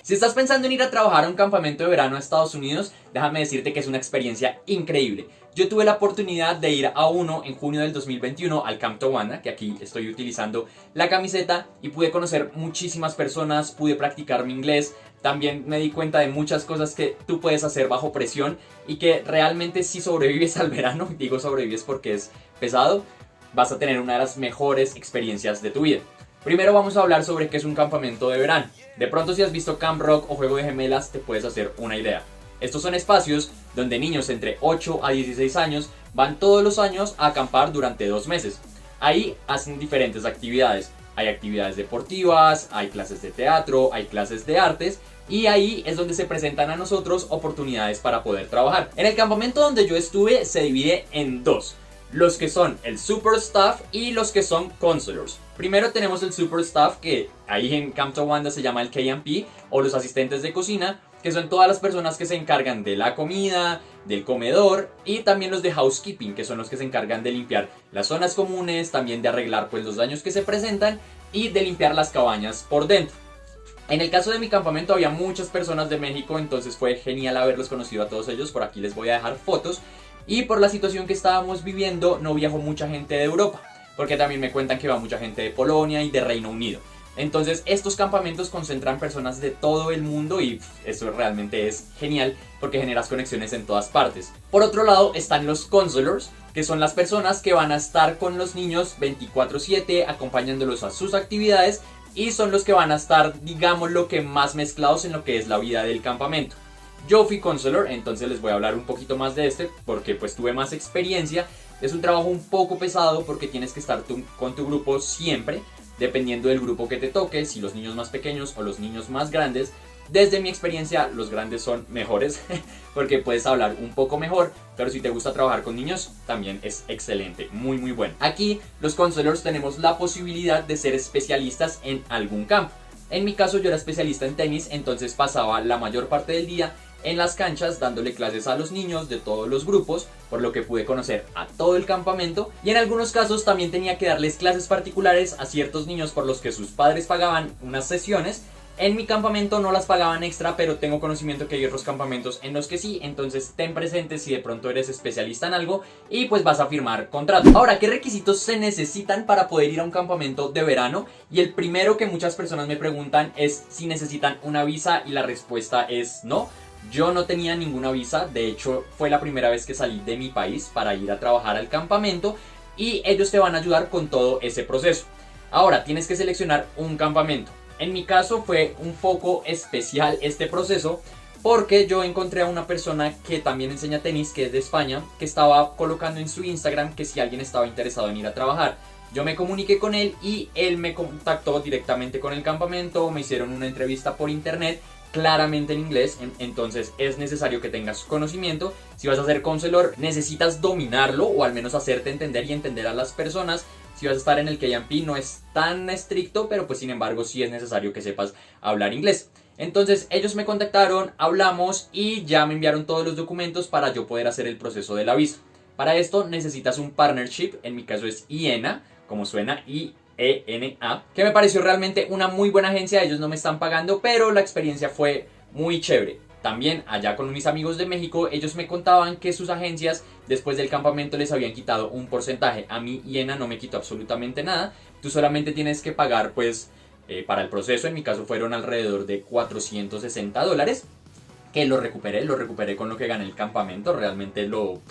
Si estás pensando en ir a trabajar a un campamento de verano a Estados Unidos, déjame decirte que es una experiencia increíble. Yo tuve la oportunidad de ir a uno en junio del 2021 al Camp Towanda, que aquí estoy utilizando la camiseta, y pude conocer muchísimas personas, pude practicar mi inglés. También me di cuenta de muchas cosas que tú puedes hacer bajo presión y que realmente si sobrevives al verano, digo sobrevives porque es pesado, vas a tener una de las mejores experiencias de tu vida. Primero vamos a hablar sobre qué es un campamento de verano. De pronto si has visto Camp Rock o Juego de Gemelas te puedes hacer una idea. Estos son espacios donde niños entre 8 a 16 años van todos los años a acampar durante 2 meses. Ahí hacen diferentes actividades. Hay actividades deportivas, hay clases de teatro, hay clases de artes y ahí es donde se presentan a nosotros oportunidades para poder trabajar. En el campamento donde yo estuve se divide en dos. Los que son el Super Staff y los que son Counselors. Primero tenemos el Super Staff, que ahí en Camp Towanda se llama el K&P, o los asistentes de cocina, que son todas las personas que se encargan de la comida, del comedor, y también los de housekeeping, que son los que se encargan de limpiar las zonas comunes, también de arreglar pues los daños que se presentan y de limpiar las cabañas por dentro. En el caso de mi campamento había muchas personas de México, entonces fue genial haberlos conocido a todos ellos. Por aquí les voy a dejar fotos. Y por la situación que estábamos viviendo no viajó mucha gente de Europa, porque también me cuentan que va mucha gente de Polonia y de Reino Unido. Entonces estos campamentos concentran personas de todo el mundo y eso realmente es genial porque generas conexiones en todas partes. Por otro lado están los counselors, que son las personas que van a estar con los niños 24/7 acompañándolos a sus actividades y son los que van a estar, digamos, lo que más mezclados en lo que es la vida del campamento. Yo fui counselor, entonces les voy a hablar un poquito más de este porque pues tuve más experiencia. Es un trabajo un poco pesado porque tienes que estar con tu grupo siempre, dependiendo del grupo que te toque, si los niños más pequeños o los niños más grandes. Desde mi experiencia, los grandes son mejores porque puedes hablar un poco mejor, pero si te gusta trabajar con niños, también es excelente, muy muy bueno. Aquí los counselors tenemos la posibilidad de ser especialistas en algún campo. En mi caso yo era especialista en tenis, entonces pasaba la mayor parte del día en las canchas dándole clases a los niños de todos los grupos, por lo que pude conocer a todo el campamento y en algunos casos también tenía que darles clases particulares a ciertos niños por los que sus padres pagaban unas sesiones. En mi campamento no las pagaban extra, pero tengo conocimiento que hay otros campamentos en los que sí, entonces ten presente si de pronto eres especialista en algo y pues vas a firmar contrato. Ahora, ¿qué requisitos se necesitan para poder ir a un campamento de verano? Y el primero que muchas personas me preguntan es si necesitan una visa y la respuesta es no. Yo no tenía ninguna visa, de hecho fue la primera vez que salí de mi país para ir a trabajar al campamento y ellos te van a ayudar con todo ese proceso. Ahora tienes que seleccionar un campamento. En mi caso fue un poco especial este proceso porque yo encontré a una persona que también enseña tenis, que es de España, que estaba colocando en su Instagram que si alguien estaba interesado en ir a trabajar. Yo me comuniqué con él y él me contactó directamente con el campamento, me hicieron una entrevista por internet, claramente en inglés, entonces es necesario que tengas conocimiento. Si vas a ser counselor necesitas dominarlo o al menos hacerte entender y entender a las personas. Si vas a estar en el K&P no es tan estricto, pero pues sin embargo sí es necesario que sepas hablar inglés. Entonces ellos me contactaron, hablamos y ya me enviaron todos los documentos para yo poder hacer el proceso de la visa. Para esto necesitas un partnership, en mi caso es IENA, como suena, IENA, que me pareció realmente una muy buena agencia. Ellos no me están pagando, pero la experiencia fue muy chévere. También allá con mis amigos de México, ellos me contaban que sus agencias después del campamento les habían quitado un porcentaje. A mí IENA no me quitó absolutamente nada. Tú solamente tienes que pagar pues para el proceso. En mi caso fueron alrededor de $460, que lo recuperé con lo que gané el campamento. Realmente lo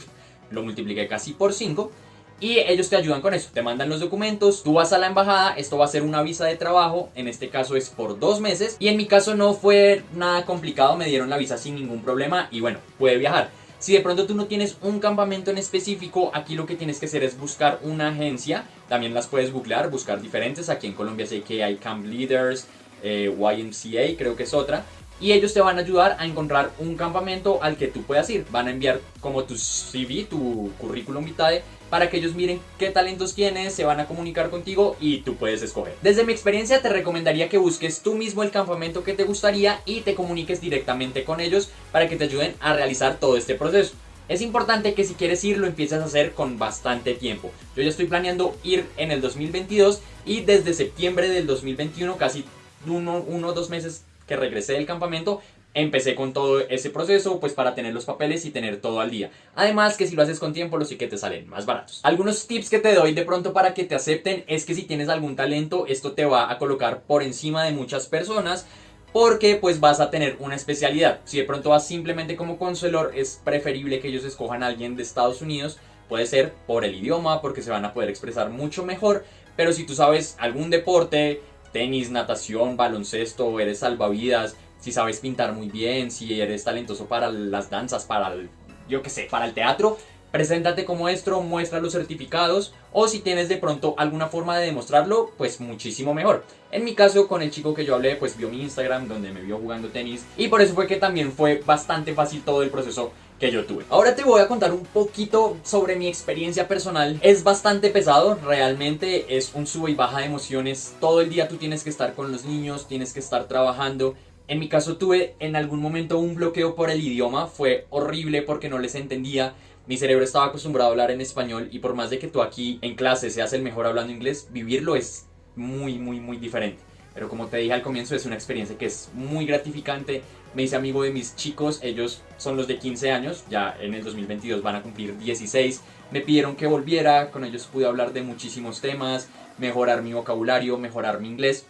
multipliqué casi por 5. Y ellos te ayudan con eso, te mandan los documentos, tú vas a la embajada, esto va a ser una visa de trabajo, en este caso es por 2 meses. Y en mi caso no fue nada complicado, me dieron la visa sin ningún problema y bueno, puede viajar. Si de pronto tú no tienes un campamento en específico, aquí lo que tienes que hacer es buscar una agencia. También las puedes googlear, buscar diferentes. Aquí en Colombia sé que hay Camp Leaders, YMCA creo que es otra. Y ellos te van a ayudar a encontrar un campamento al que tú puedas ir. Van a enviar como tu CV, tu currículum vitae, para que ellos miren qué talentos tienes, se van a comunicar contigo y tú puedes escoger. Desde mi experiencia te recomendaría que busques tú mismo el campamento que te gustaría y te comuniques directamente con ellos para que te ayuden a realizar todo este proceso. Es importante que si quieres ir lo empieces a hacer con bastante tiempo. Yo ya estoy planeando ir en el 2022 y desde septiembre del 2021, casi uno o 2 meses que regresé del campamento, empecé con todo ese proceso, pues para tener los papeles y tener todo al día. Además que si lo haces con tiempo, los tickets salen más baratos. Algunos tips que te doy de pronto para que te acepten es que si tienes algún talento, esto te va a colocar por encima de muchas personas, porque pues vas a tener una especialidad. Si de pronto vas simplemente como consuelor, es preferible que ellos escojan a alguien de Estados Unidos. Puede ser por el idioma, porque se van a poder expresar mucho mejor, pero si tú sabes algún deporte, tenis, natación, baloncesto, eres salvavidas, si sabes pintar muy bien, si eres talentoso para las danzas, para el, yo qué sé, para el teatro, preséntate como maestro, muestra los certificados, o si tienes de pronto alguna forma de demostrarlo, pues muchísimo mejor. En mi caso, con el chico que yo hablé, pues vio mi Instagram donde me vio jugando tenis, y por eso fue que también fue bastante fácil todo el proceso que yo tuve. Ahora te voy a contar un poquito sobre mi experiencia personal. Es bastante pesado, realmente es un sube y baja de emociones. Todo el día tú tienes que estar con los niños, tienes que estar trabajando. En mi caso tuve en algún momento un bloqueo por el idioma, fue horrible porque no les entendía. Mi cerebro estaba acostumbrado a hablar en español y por más de que tú aquí en clase seas el mejor hablando inglés, vivirlo es muy diferente. Pero como te dije al comienzo, es una experiencia que es muy gratificante. Me hice amigo de mis chicos, ellos son los de 15 años, ya en el 2022 van a cumplir 16. Me pidieron que volviera, con ellos pude hablar de muchísimos temas, mejorar mi vocabulario, mejorar mi inglés.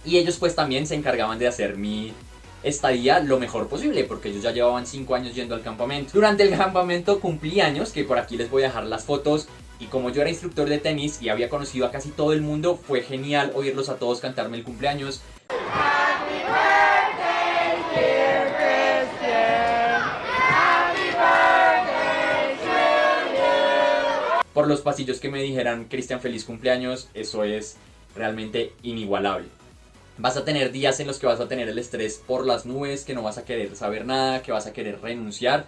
Y ellos pues también se encargaban de hacer mi estadía lo mejor posible, porque ellos ya llevaban 5 años yendo al campamento. Durante el campamento cumplí años, que por aquí les voy a dejar las fotos. Y como yo era instructor de tenis y había conocido a casi todo el mundo, fue genial oírlos a todos cantarme el cumpleaños. Happy birthday, dear Christian. Happy birthday to you. Por los pasillos que me dijeran, Cristian, feliz cumpleaños, eso es realmente inigualable. Vas a tener días en los que vas a tener el estrés por las nubes, que no vas a querer saber nada, que vas a querer renunciar.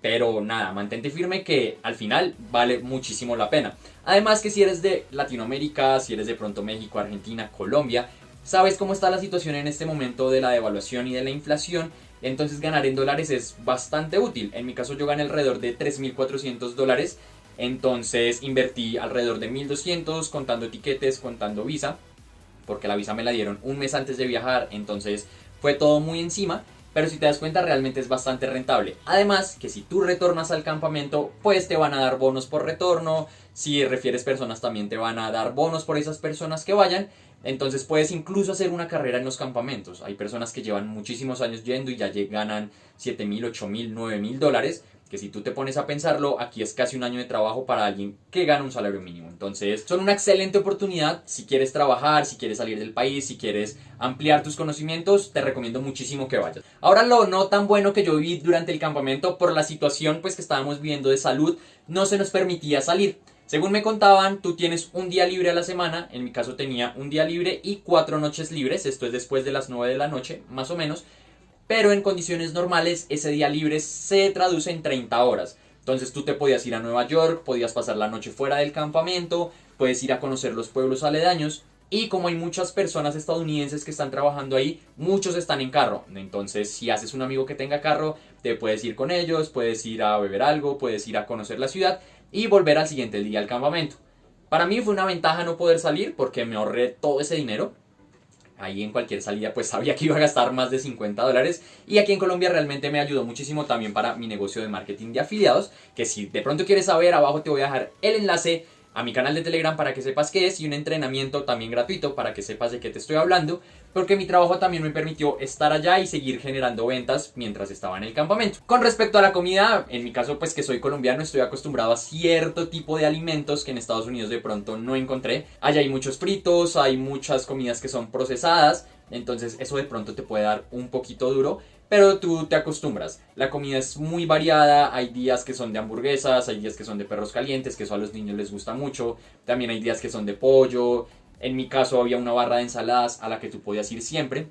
Pero nada, mantente firme que al final vale muchísimo la pena. Además que si eres de Latinoamérica, si eres de pronto México, Argentina, Colombia, sabes cómo está la situación en este momento de la devaluación y de la inflación. Entonces ganar en dólares es bastante útil. En mi caso yo gané alrededor de $3.400. Entonces invertí alrededor de 1.200 contando tiquetes, contando visa. Porque la visa me la dieron un mes antes de viajar. Entonces fue todo muy encima. Pero si te das cuenta realmente es bastante rentable. Además que si tú retornas al campamento, pues te van a dar bonos por retorno. Si refieres personas también te van a dar bonos por esas personas que vayan. Entonces puedes incluso hacer una carrera en los campamentos. Hay personas que llevan muchísimos años yendo y ya ganan $7.000, $8.000, $9.000. Que si tú te pones a pensarlo, aquí es casi un año de trabajo para alguien que gana un salario mínimo. Entonces son una excelente oportunidad si quieres trabajar, si quieres salir del país, si quieres ampliar tus conocimientos, te recomiendo muchísimo que vayas. Ahora lo no tan bueno que yo viví durante el campamento, por la situación pues que estábamos viviendo de salud, no se nos permitía salir. Según me contaban, tú tienes un día libre a la semana, en mi caso tenía un día libre y 4 noches libres, esto es después de las 9 de la noche, más o menos. Pero en condiciones normales ese día libre se traduce en 30 horas. Entonces tú te podías ir a Nueva York, podías pasar la noche fuera del campamento, puedes ir a conocer los pueblos aledaños. Y como hay muchas personas estadounidenses que están trabajando ahí, muchos están en carro. Entonces si haces un amigo que tenga carro, te puedes ir con ellos, puedes ir a beber algo, puedes ir a conocer la ciudad y volver al siguiente día al campamento. Para mí fue una ventaja no poder salir porque me ahorré todo ese dinero. Ahí en cualquier salida pues sabía que iba a gastar más de $50 y aquí en Colombia realmente me ayudó muchísimo también para mi negocio de marketing de afiliados, que si de pronto quieres saber, abajo te voy a dejar el enlace a mi canal de Telegram para que sepas qué es y un entrenamiento también gratuito para que sepas de qué te estoy hablando, porque mi trabajo también me permitió estar allá y seguir generando ventas mientras estaba en el campamento. Con respecto a la comida, en mi caso pues que soy colombiano, estoy acostumbrado a cierto tipo de alimentos que en Estados Unidos de pronto no encontré. Allá hay muchos fritos, hay muchas comidas que son procesadas, entonces eso de pronto te puede dar un poquito duro, pero tú te acostumbras. La comida es muy variada, hay días que son de hamburguesas, hay días que son de perros calientes, que eso a los niños les gusta mucho, también hay días que son de pollo. En mi caso había una barra de ensaladas a la que tú podías ir siempre.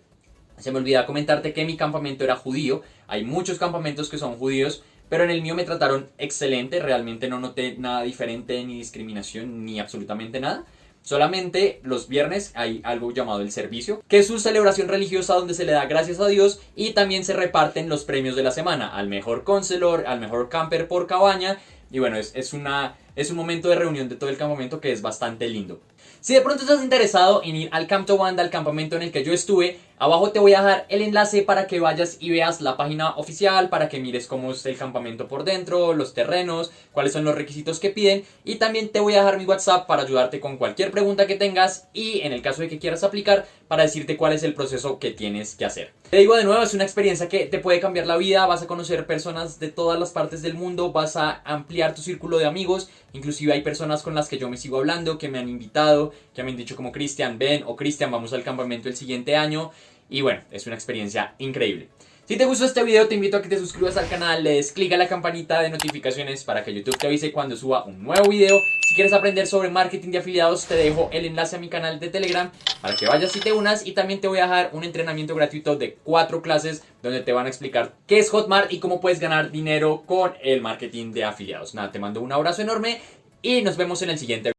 Se me olvidaba comentarte que mi campamento era judío, hay muchos campamentos que son judíos, pero en el mío me trataron excelente, realmente no noté nada diferente, ni discriminación, ni absolutamente nada. Solamente los viernes hay algo llamado el servicio, que es su celebración religiosa donde se le da gracias a Dios y también se reparten los premios de la semana al mejor counselor, al mejor camper por cabaña y bueno, es un momento de reunión de todo el campamento que es bastante lindo. Si de pronto estás interesado en ir al Camp Towanda, al campamento en el que yo estuve, abajo te voy a dejar el enlace para que vayas y veas la página oficial, para que mires cómo es el campamento por dentro, los terrenos, cuáles son los requisitos que piden, y también te voy a dejar mi WhatsApp para ayudarte con cualquier pregunta que tengas y en el caso de que quieras aplicar, para decirte cuál es el proceso que tienes que hacer. Te digo de nuevo, es una experiencia que te puede cambiar la vida, vas a conocer personas de todas las partes del mundo, vas a ampliar tu círculo de amigos, inclusive hay personas con las que yo me sigo hablando, que me han invitado, que me han dicho como Cristian, ven, o Cristian, vamos al campamento el siguiente año. Y bueno, es una experiencia increíble. Si te gustó este video, te invito a que te suscribas al canal, le des click a la campanita de notificaciones para que YouTube te avise cuando suba un nuevo video. Si quieres aprender sobre marketing de afiliados, te dejo el enlace a mi canal de Telegram para que vayas y te unas. Y también te voy a dejar un entrenamiento gratuito de 4 clases donde te van a explicar qué es Hotmart y cómo puedes ganar dinero con el marketing de afiliados. Nada, te mando un abrazo enorme y nos vemos en el siguiente video.